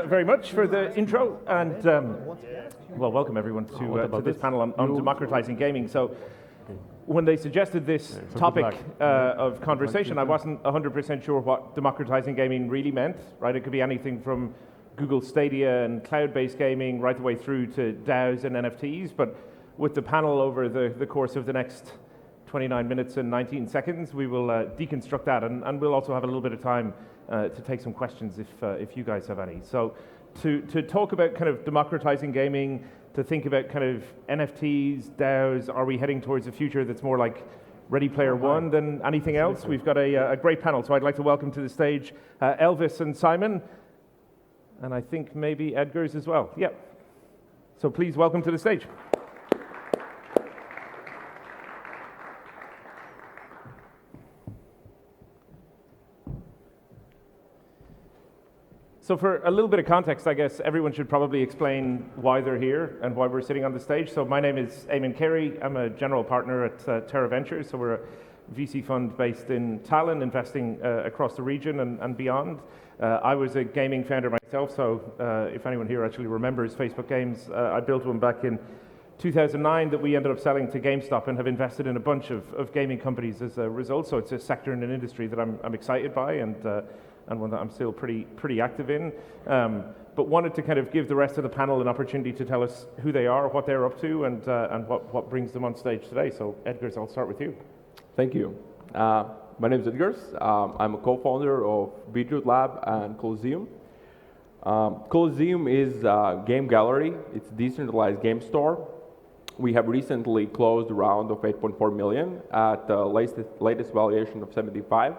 very much for the intro, and well, welcome everyone to this panel on democratizing gaming. So, when they suggested this topic of conversation, I wasn't 100% sure what democratizing gaming really meant, right? It could be anything from Google Stadia and cloud-based gaming right the way through to DAOs and NFTs, but with the panel over the course of the next 29 minutes and 19 seconds, we will deconstruct that, and we'll also have a little bit of time to take some questions if you guys have any. So to talk about kind of democratizing gaming, to think about kind of NFTs, DAOs, are we heading towards a future that's more like Ready Player One than anything else? We've got a great panel, so I'd like to welcome to the stage Elvis and Szymon, and I think maybe Edgars as well. Yeah. So please welcome to the stage. So for a little bit of context, I guess everyone should probably explain why they're here and why we're sitting on the stage. So my name is Eamonn Carey. I'm a general partner at Tera Ventures. So we're a VC fund based in Tallinn, investing across the region and beyond. I was a gaming founder myself, so if anyone here actually remembers Facebook Games, I built one back in 2009 that we ended up selling to GameStop and have invested in a bunch of gaming companies as a result. So it's a sector and an industry that I'm excited by and one that I'm still pretty active in, but wanted to kind of give the rest of the panel an opportunity to tell us who they are, what they're up to, and what brings them on stage today. So Edgars, I'll start with you. Thank you. My name is Edgars. I'm a co-founder of Beetroot Lab and Colizeum. Colizeum is a game gallery. It's a decentralized game store. We have recently closed a round of 8.4 million at the latest valuation of 75.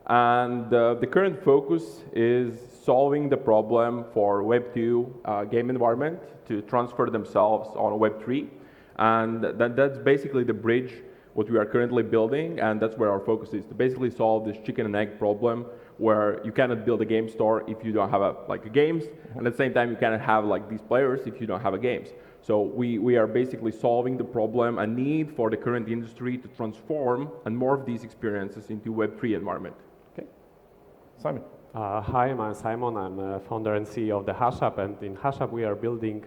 And the current focus is solving the problem for Web2 game environment to transfer themselves on Web3. And that's basically the bridge what we are currently building, and that's where our focus is, to basically solve this chicken and egg problem where you cannot build a game store if you don't have a games, and at the same time you cannot have these players if you don't have a games. So we are basically solving the problem, a need for the current industry to transform and morph these experiences into Web3 environment. Szymon. Hi, I'm Szymon. I'm a founder and CEO of the HashUp, and in HashUp we are building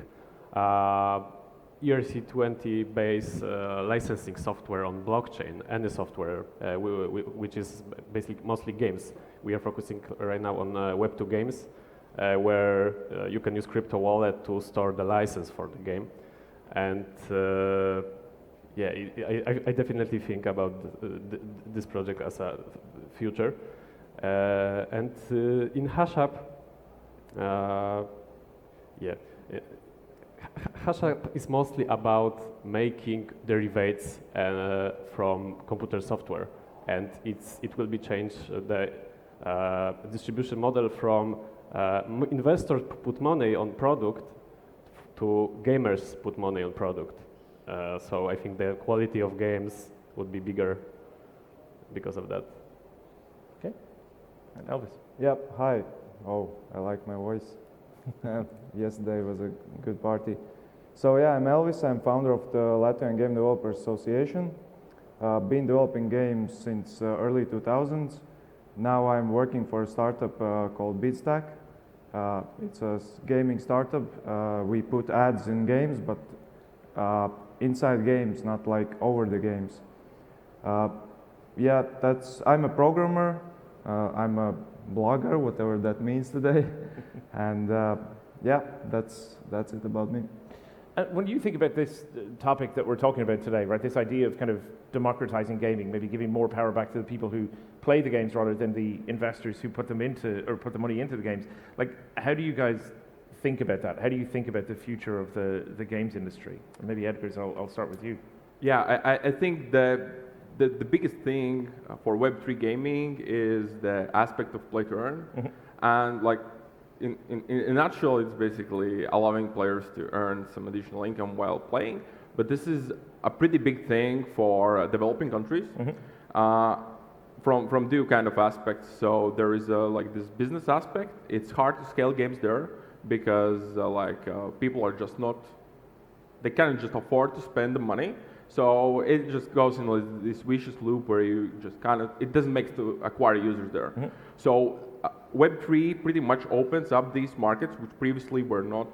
ERC20 based licensing software on blockchain, any software which is basically mostly games. We are focusing right now on Web2 games where you can use crypto wallet to store the license for the game. And yeah, I definitely think about this project as a future. And in HashUp, HashUp is mostly about making derivatives from computer software, and it will be changed the distribution model from investors put money on product to gamers put money on product. So I think the quality of games would be bigger because of that. Okay. And Elvis. Yep, hi. Oh, I like my voice. Yesterday was a good party. So yeah, I'm Elvis. I'm founder of the Latvian Game Developers Association. Been developing games since early 2000s. Now I'm working for a startup called Beatstack. It's a gaming startup. We put ads in games, but inside games, not like over the games. Yeah, I'm a programmer. I'm a blogger, whatever that means today, and yeah, that's it about me. When you think about this topic that we're talking about today, right, this idea of kind of democratizing gaming, maybe giving more power back to the people who play the games rather than the investors who put the money into the games, like, how do you guys think about that? How do you think about the future of the games industry? And maybe Edgars, I'll start with you. Yeah, I think the biggest thing for Web3 gaming is the aspect of play to earn. Mm-hmm. And in a nutshell, it's basically allowing players to earn some additional income while playing. But this is a pretty big thing for developing countries. Mm-hmm. From two kind of aspects. So there is this business aspect. It's hard to scale games there because people are just not, they can't just afford to spend the money. So it just goes in this vicious loop where you just it doesn't make to acquire users there. Mm-hmm. So Web3 pretty much opens up these markets, which previously were not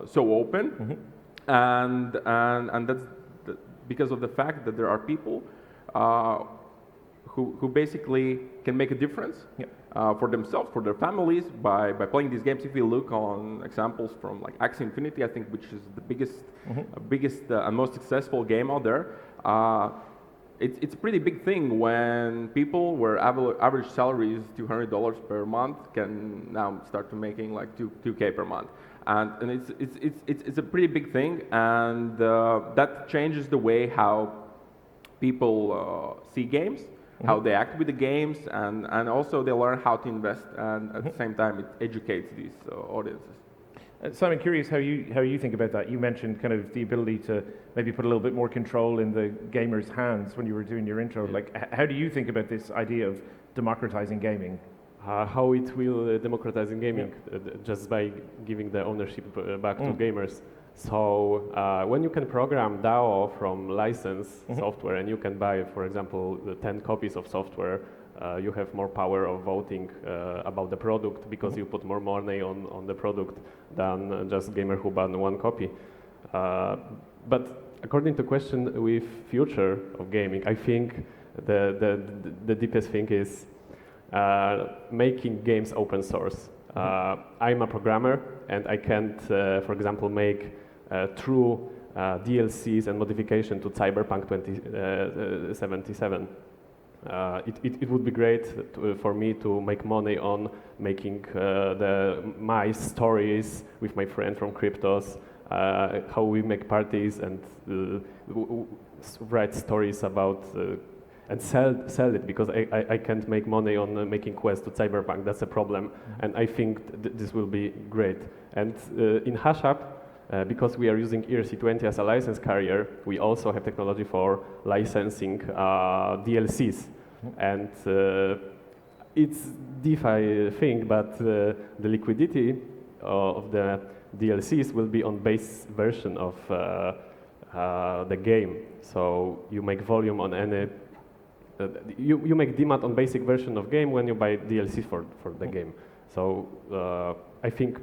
so open, and that's because of the fact that there are people who basically can make a difference for themselves, for their families, by playing these games. If we look on examples from like Axie Infinity, I think, which is the biggest and most successful game out there, it's a pretty big thing when people where average salary is $200 per month can now start to making like 2K per month. And it's a pretty big thing, and that changes the way how people see games, how they act with the games, and also they learn how to invest, and at the same time it educates these audiences. Szymon, curious how you think about that. You mentioned kind of the ability to maybe put a little bit more control in the gamers' hands when you were doing your intro. Like, how do you think about this idea of democratizing gaming? How it will democratize in gaming, just by giving the ownership back to gamers. So when you can program DAO from licensed software, and you can buy, for example, the 10 copies of software, you have more power of voting about the product, because you put more money on the product than just gamer who bought one copy. But according to question with future of gaming, I think the deepest thing is making games open source. I'm a programmer, and I can't, for example, make true DLCs and modification to Cyberpunk 2077. It would be great for me to make money on making my stories with my friend from Cryptos, how we make parties and write stories about and sell it, because I can't make money on making quests to Cyberpunk. That's a problem, and I think this will be great. And in HashUp, because we are using ERC20 as a license carrier, we also have technology for licensing DLCs. And it's DeFi thing, but the liquidity of the DLCs will be on base version of the game. So you make volume on any, you make demand on basic version of game when you buy DLC for the game. So I think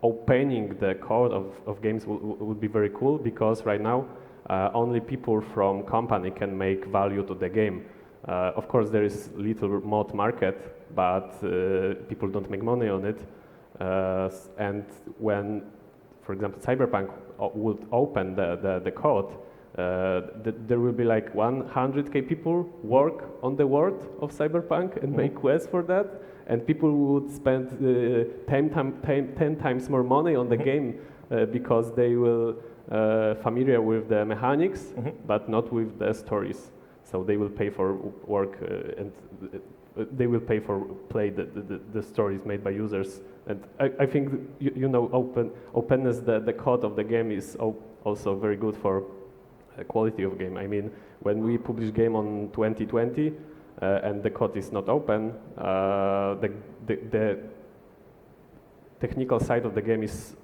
opening the code of games would be very cool, because right now only people from company can make value to the game. Of course, there is little mod market, but people don't make money on it. And when, for example, Cyberpunk would open the code, there will be like 100k people work on the world of Cyberpunk and make quests for that, and people would spend 10 times more money on the game because they will familiar with the mechanics, but not with the stories. So they will pay for work and they will pay for play the stories made by users. And I think you know openness, the code of the game is also very good for quality of game. I mean, when we publish game on 2020 and the code is not open, the technical side of the game is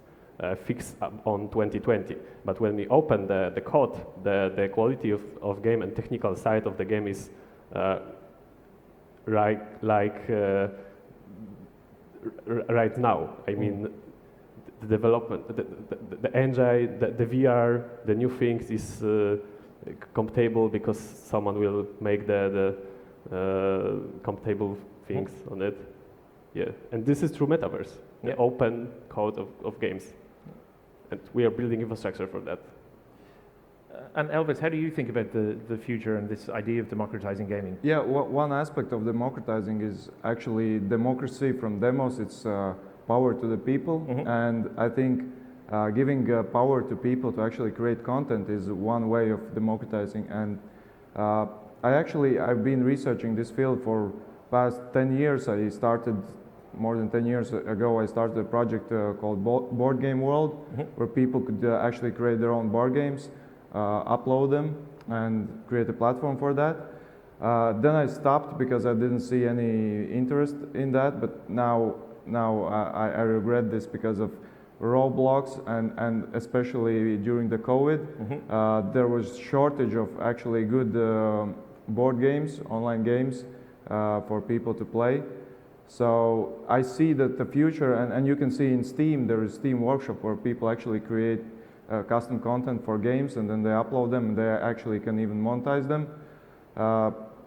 fixed on 2020. But when we open the code, the quality of game and technical side of the game is right now. I mean, the development, the engine, the VR, the new things is compatible because someone will make the compatible things on it. Yeah, and this is through Metaverse, the open code of games. And we are building infrastructure for that. And Elvis, how do you think about the future and this idea of democratizing gaming? Yeah, one aspect of democratizing is actually democracy from demos. It's power to the people, and I think giving power to people to actually create content is one way of democratizing. And I've been researching this field for past 10 years. I started more than 10 years ago. I started a project called Board Game World, where people could actually create their own board games, upload them, and create a platform for that. Then I stopped because I didn't see any interest in that. But now I regret this because of Roblox, and especially during the COVID, there was shortage of actually good board games, online games for people to play. So I see that the future, and you can see in Steam, there is Steam Workshop where people actually create custom content for games and then they upload them and they actually can even monetize them.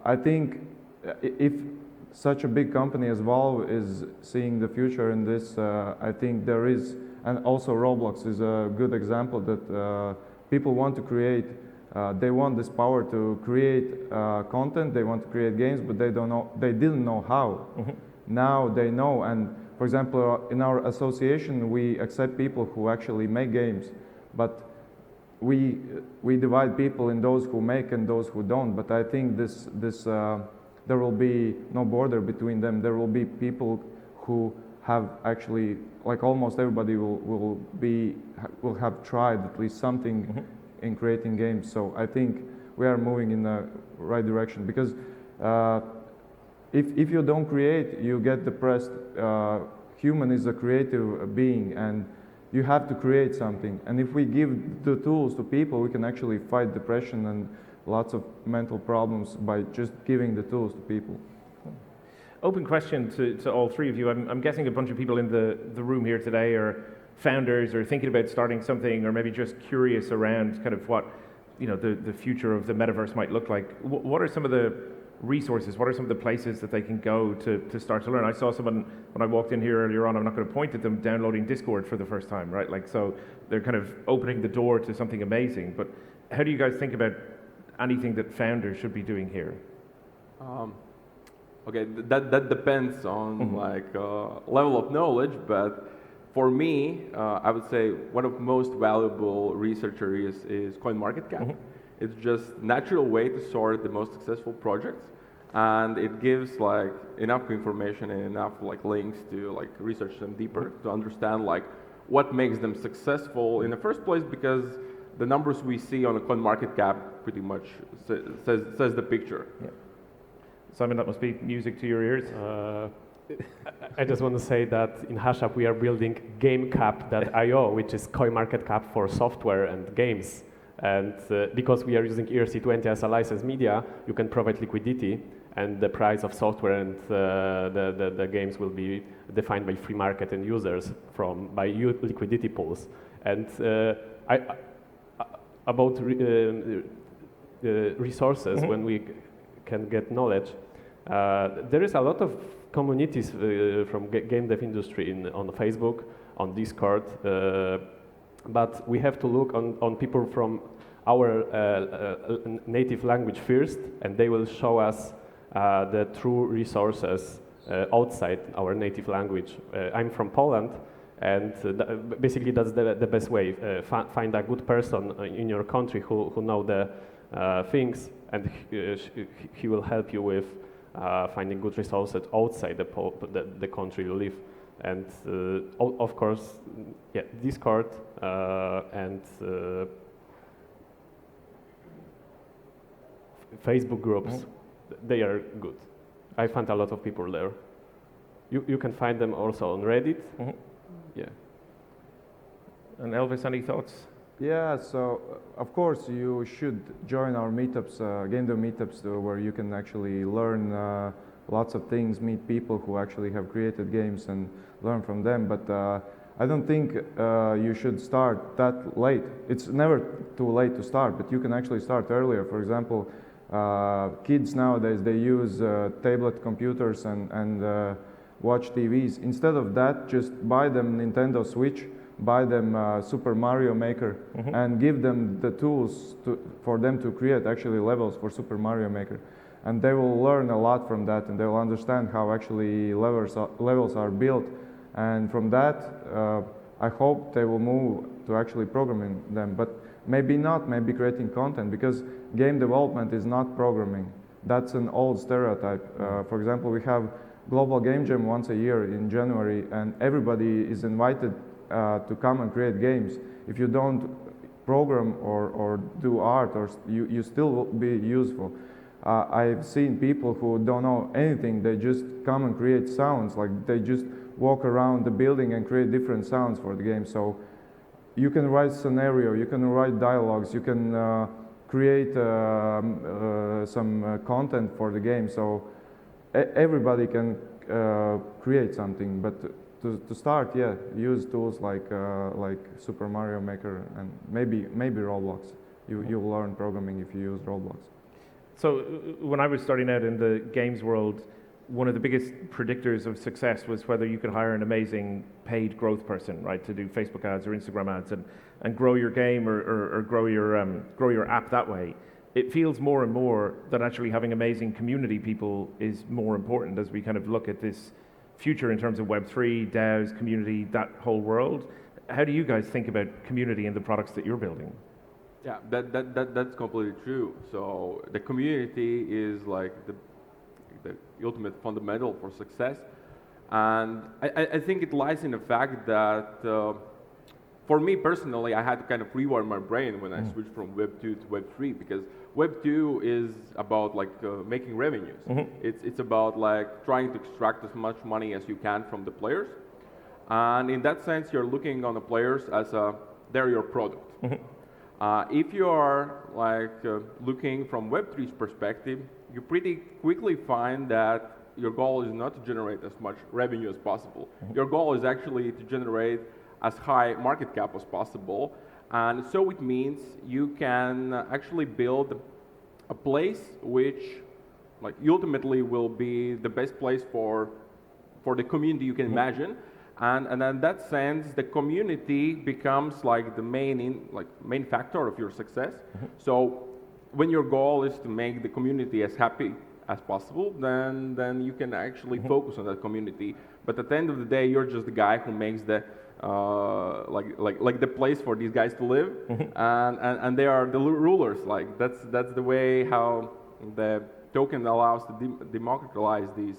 I think if such a big company as Valve is seeing the future in this, I think there is, and also Roblox is a good example that people want to create, they want this power to create content, they want to create games, but they don't know, they didn't know how. Now they know, and for example, in our association, we accept people who actually make games, but we divide people in those who make and those who don't. But I think there will be no border between them. There will be people who have actually, like almost everybody will have tried at least something in creating games. So I think we are moving in the right direction, because if you don't create, you get depressed. Human is a creative being, and you have to create something. And if we give the tools to people, we can actually fight depression and lots of mental problems by just giving the tools to people. Open question to all three of you. I'm guessing a bunch of people in the room here today are founders or thinking about starting something, or maybe just curious around kind of what the future of the metaverse might look like. What are some of the resources? What are some of the places that they can go to start to learn? I saw someone when I walked in here earlier on, I'm not going to point at them, downloading Discord for the first time, right? Like, so they're kind of opening the door to something amazing. But how do you guys think about anything that founders should be doing here? Okay, that depends on level of knowledge, but for me, I would say one of the most valuable researchers is CoinMarketCap. It's just natural way to sort the most successful projects, and it gives enough information and enough links to research them deeper to understand what makes them successful in the first place, because the numbers we see on the CoinMarketCap pretty much says the picture. Yeah. Szymon, that must be music to your ears. I just want to say that in HashUp we are building GameCap.io, which is CoinMarketCap for software and games. And because we are using ERC20 as a licensed media, you can provide liquidity, and the price of software and the games will be defined by free market and users by liquidity pools. And about resources, when we can get knowledge, there is a lot of communities from game dev industry on Facebook, on Discord, but we have to look on people from our native language first, and they will show us the true resources outside our native language. I'm from Poland, and basically that's the best way. Find a good person in your country who know the things, and he will help you with finding good resources outside the country you live. And of course, yeah, Discord and Facebook groups, they are good. I found a lot of people there. You can find them also on Reddit. Yeah. And Elvis, any thoughts? Yeah, so of course you should join our meetups, game dev meetups, where you can actually learn lots of things, meet people who actually have created games and learn from them. But I don't think you should start that late. It's never too late to start, but you can actually start earlier. For example, kids nowadays, they use tablet computers and watch TVs. Instead of that, just buy them Nintendo Switch, buy them Super Mario Maker, and give them the tools for them to create actually levels for Super Mario Maker. And they will learn a lot from that, and they will understand how actually levels are built. And from that, I hope they will move to actually programming them. But maybe not, maybe creating content, because game development is not programming. That's an old stereotype. For example, we have Global Game Jam once a year in January, and everybody is invited to come and create games. If you don't program or do art, or you still will be useful. I've seen people who don't know anything, they just come and create sounds, like they just walk around the building and create different sounds for the game. So you can write scenario, you can write dialogues, you can create some content for the game. So everybody can create something. But to start, yeah, use tools like Super Mario Maker and maybe Roblox. You'll learn programming if you use Roblox. So when I was starting out in the games world, one of the biggest predictors of success was whether you could hire an amazing paid growth person, right, to do Facebook ads or Instagram ads and grow your game or grow your app that way. It feels more and more that actually having amazing community people is more important as we kind of look at this future in terms of Web3, DAOs, community, that whole world. How do you guys think about community in the products that you're building? Yeah, that's completely true. So the community is like the ultimate fundamental for success, and I think it lies in the fact that for me personally, I had to kind of rewire my brain when I switched from Web 2 to Web 3, because Web 2 is about like making revenues. It's about like trying to extract as much money as you can from the players, and in that sense, you're looking on the players as they're your product. If you are like looking from Web3's perspective, you pretty quickly find that your goal is not to generate as much revenue as possible. Your goal is actually to generate as high market cap as possible, and so it means you can actually build a place which like ultimately will be the best place for the community you can imagine. And in that sense, the community becomes like the main factor of your success. So when your goal is to make the community as happy as possible, then you can actually focus on that community. But at the end of the day, you're just the guy who makes the like the place for these guys to live, and they are the rulers. Like that's the way how the token allows to democratize these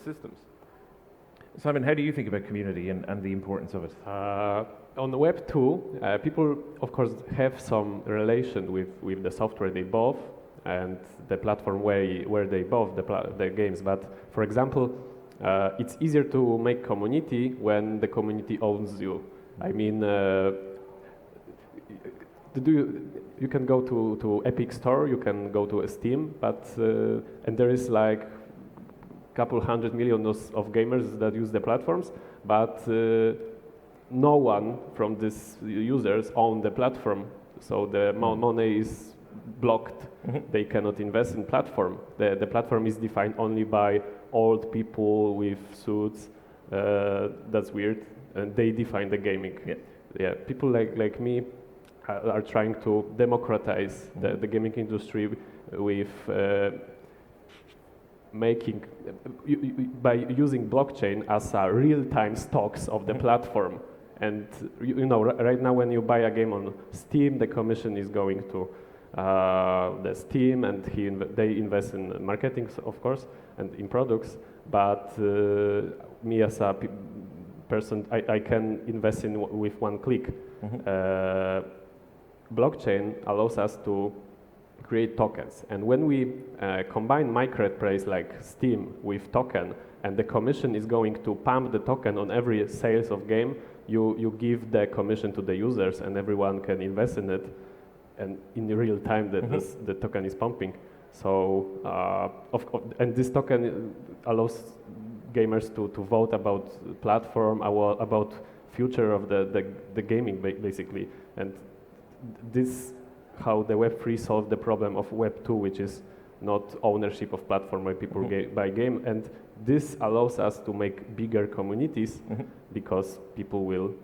systems. Simon, how do you think about community and the importance of it? On Web 2, people, of course, have some relation with the software they bought and the platform where they bought the games. But, for example, it's easier to make community when the community owns you. I mean, you can go to Epic Store, you can go to Steam, but and there is like couple 100 million of gamers that use the platforms, but no one from these users own the platform, so the money is blocked. They cannot invest in platform. The platform is defined only by old people with suits. That's weird, and they define the gaming. Yeah, people like me are trying to democratize the gaming industry with by using blockchain as a real-time stocks of the platform. And you know, right now when you buy a game on Steam, the commission is going to the Steam, and they invest in marketing, of course, and in products. But me as a person, I can invest in with one click. Blockchain allows us to create tokens, and when we combine marketplace like Steam with token, and the commission is going to pump the token on every sales of game, you give the commission to the users, and everyone can invest in it, and in real time the token is pumping. So and this token allows gamers to vote about platform, about future of the gaming basically, and this how the Web3 solved the problem of Web 2, which is not ownership of platform when people buy game, and this allows us to make bigger communities because people will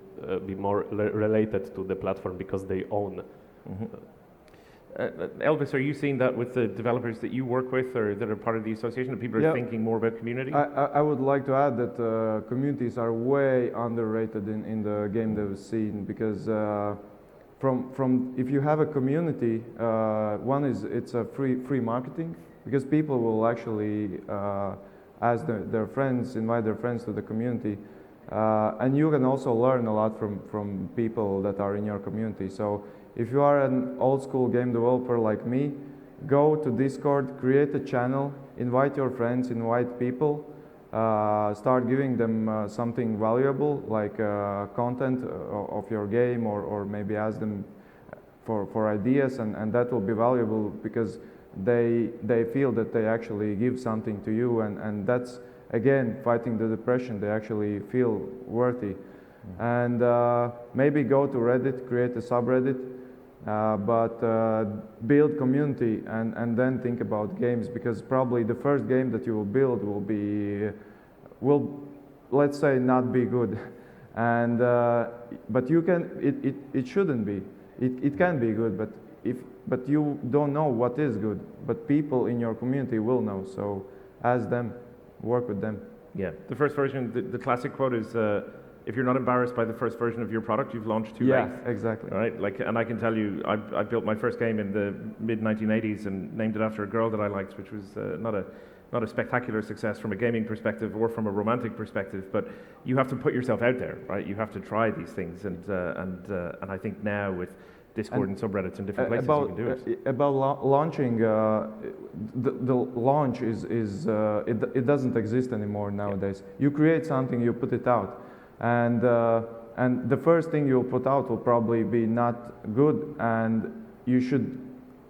be more related to the platform because they own. Elvis, are you seeing that with the developers that you work with or that are part of the association, that people are thinking more about community? I would like to add that communities are way underrated in the game dev scene, because from if you have a community, one is it's a free marketing, because people will actually ask their friends, invite their friends to the community, and you can also learn a lot from people that are in your community. So if you are an old school game developer like me, go to Discord, create a channel, invite your friends, invite people, start giving them something valuable like content of your game, or maybe ask them for ideas, and that will be valuable because they feel that they actually give something to you, and that's again, fighting the depression, they actually feel worthy. And maybe go to Reddit, create a subreddit, but build community and then think about games, because probably the first game that you will build will let's say not be good. And but you can, it shouldn't be. It can be good, but you don't know what is good. But people in your community will know. So ask them, work with them. Yeah, the first version, the classic quote is, if you're not embarrassed by the first version of your product, you've launched too late. Yeah, exactly. All right, like, and I can tell you, I built my first game in the mid-1980s and named it after a girl that I liked, which was not a spectacular success from a gaming perspective or from a romantic perspective, but you have to put yourself out there, right? You have to try these things, and I think now with Discord and subreddits in different places, you can do it. About launching, the launch it doesn't exist anymore nowadays. Yeah. You create something, you put it out, and the first thing you'll put out will probably be not good, and you should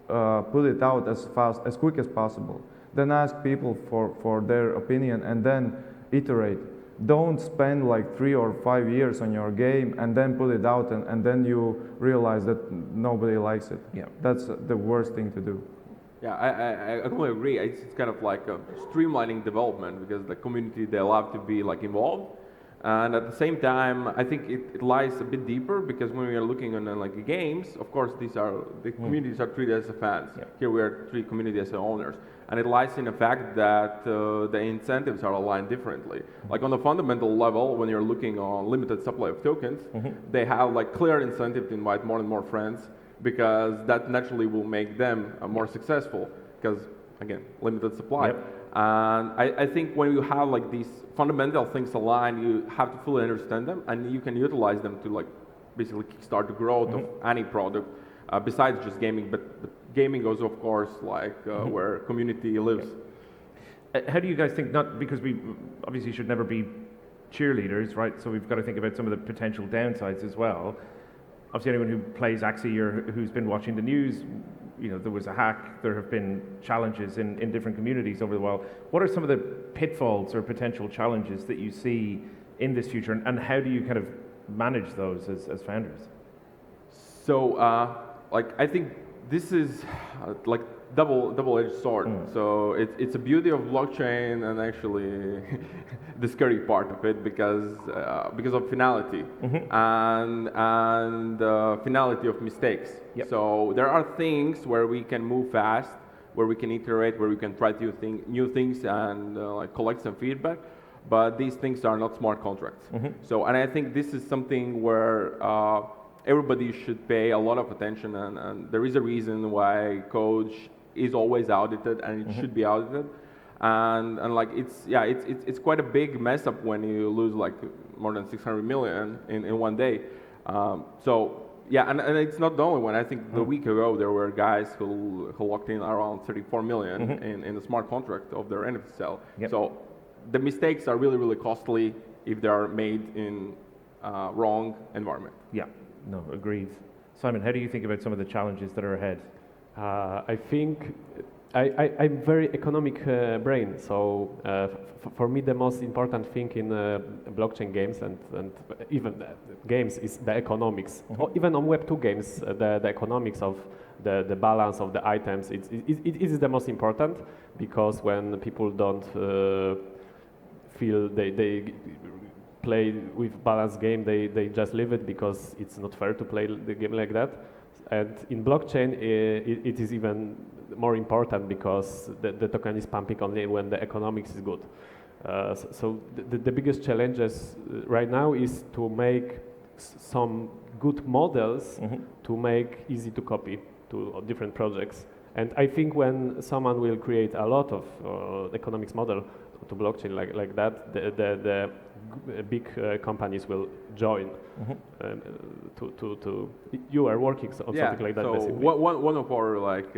put it out as quick as possible. Then ask people for their opinion and then iterate. Don't spend like 3 or 5 years on your game and then put it out and then you realize that nobody likes it. Yeah. That's the worst thing to do. Yeah, I completely agree. It's kind of like a streamlining development, because the community, they love to be like involved. And at the same time, I think it lies a bit deeper, because when we are looking on like games, of course, the communities are treated as fans. Yeah. Here we are treated community as owners. And it lies in the fact that the incentives are aligned differently. Like on the fundamental level, when you're looking on limited supply of tokens, they have like clear incentive to invite more and more friends, because that naturally will make them more successful, because again, limited supply. Yep. And I think when you have like these fundamental things aligned, you have to fully understand them, and you can utilize them to like basically kickstart the growth of any product, besides just gaming. But gaming goes, of course, like where community lives. How do you guys think, not because we obviously should never be cheerleaders, right? So we've got to think about some of the potential downsides as well. Obviously, anyone who plays Axie or who's been watching the news, you know, there was a hack, there have been challenges in different communities over the while. What are some of the pitfalls or potential challenges that you see in this future, and how do you kind of manage those as founders? So, like, I think this is like double-edged sword. So it's a beauty of blockchain, and actually the scary part of it, because of finality and finality of mistakes. Yep. So there are things where we can move fast, where we can iterate, where we can try new things and like collect some feedback. But these things are not smart contracts. So, and I think this is something where everybody should pay a lot of attention, and there is a reason why code is always audited, and it should be audited. And like it's quite a big mess up when you lose like more than 600 million in one day. So yeah, and it's not the only one. I think the week ago there were guys who locked in around 34 million in a smart contract of their NFT sale. Yep. So the mistakes are really, really costly if they are made in wrong environment. Yeah, no, agreed. Szymon, how do you think about some of the challenges that are ahead? I think I'm very economic brain, so for me the most important thing in blockchain games and even games is the economics. Or even on Web 2 games, the economics of the balance of the items, it is the most important, because when people don't feel they play with balanced game, they just leave it because it's not fair to play the game like that. And in blockchain, it is even more important, because the token is pumping only when the economics is good. So the biggest challenges right now is to make some good models to make easy to copy to different projects. And I think when someone will create a lot of economics model to blockchain like that, the big companies will join. You are working on something like that. So basically. One of our like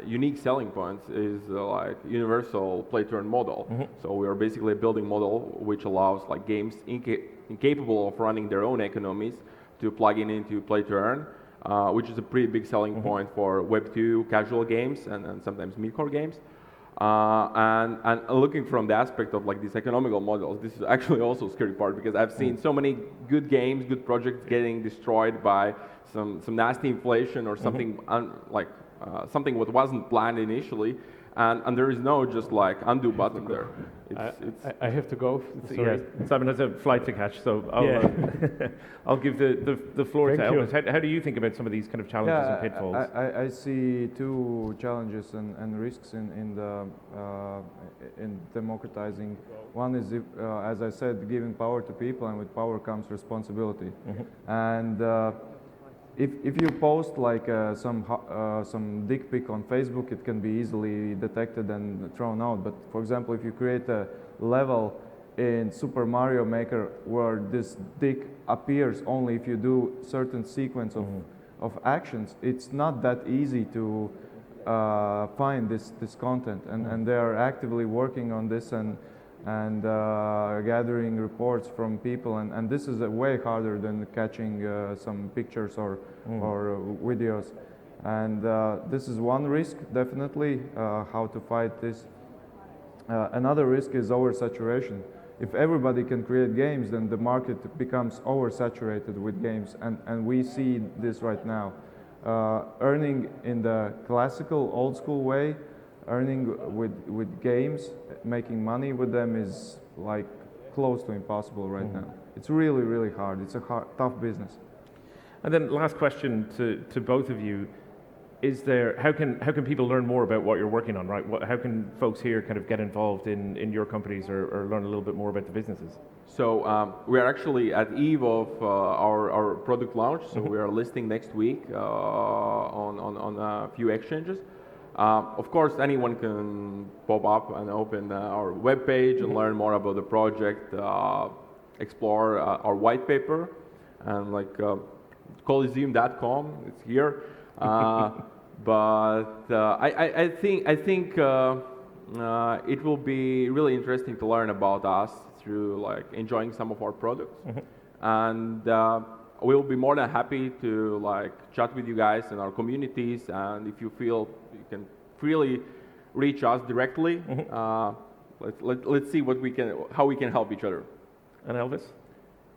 unique selling points is like universal play to earn model. So we are basically a building model which allows like games incapable of running their own economies to plug into play to earn, which is a pretty big selling point for Web 2 casual games and sometimes mid-core games. And looking from the aspect of like these economical models, this is actually also a scary part because I've seen so many good games, good projects getting destroyed by some nasty inflation or something something what wasn't planned initially, and there is no just like undo button there. I have to go. Sorry. Yeah, Szymon has a flight to catch, so I'll give the floor to Elvis. How do you think about some of these kind of challenges and pitfalls? I see two challenges and risks in democratizing. One is, as I said, giving power to people, and with power comes responsibility. And if you post like some dick pic on Facebook, it can be easily detected and thrown out. But for example, if you create a level in Super Mario Maker where this dick appears only if you do certain sequence of actions, it's not that easy to find this content. And they are actively working on this and gathering reports from people, and this is way harder than catching some pictures or videos. And this is one risk, definitely, how to fight this. Another risk is oversaturation. If everybody can create games, then the market becomes oversaturated with games, and we see this right now. Earning in the classical, old school way, earning with games, making money with them is like close to impossible right now. It's really, really hard. It's a tough business. And then last question to both of you. Is there, how can people learn more about what you're working on, right? How can folks here kind of get involved in your companies or learn a little bit more about the businesses? So we are actually at eve of our product launch, so we are listing next week on a few exchanges. Of course, anyone can pop up and open our webpage and learn more about the project, explore our white paper, and like Colizeum.com, it's here. But I think it will be really interesting to learn about us through like enjoying some of our products, and we'll be more than happy to like chat with you guys in our communities. And if you feel you can freely reach us directly, let's see how we can help each other. And Elvis?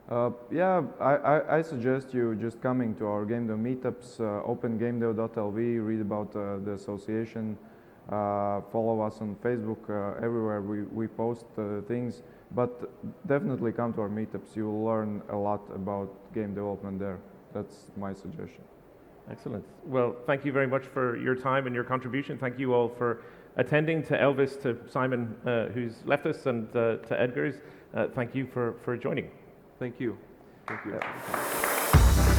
I suggest you just coming to our game dev meetups, opengamedev.lv, read about the association, follow us on Facebook, everywhere we post things, but definitely come to our meetups. You will learn a lot about game development there. That's my suggestion. Excellent. Well, thank you very much for your time and your contribution. Thank you all for attending. To Elvis, to Szymon, who's left us, and to Edgars, thank you for joining. Thank you. Thank you.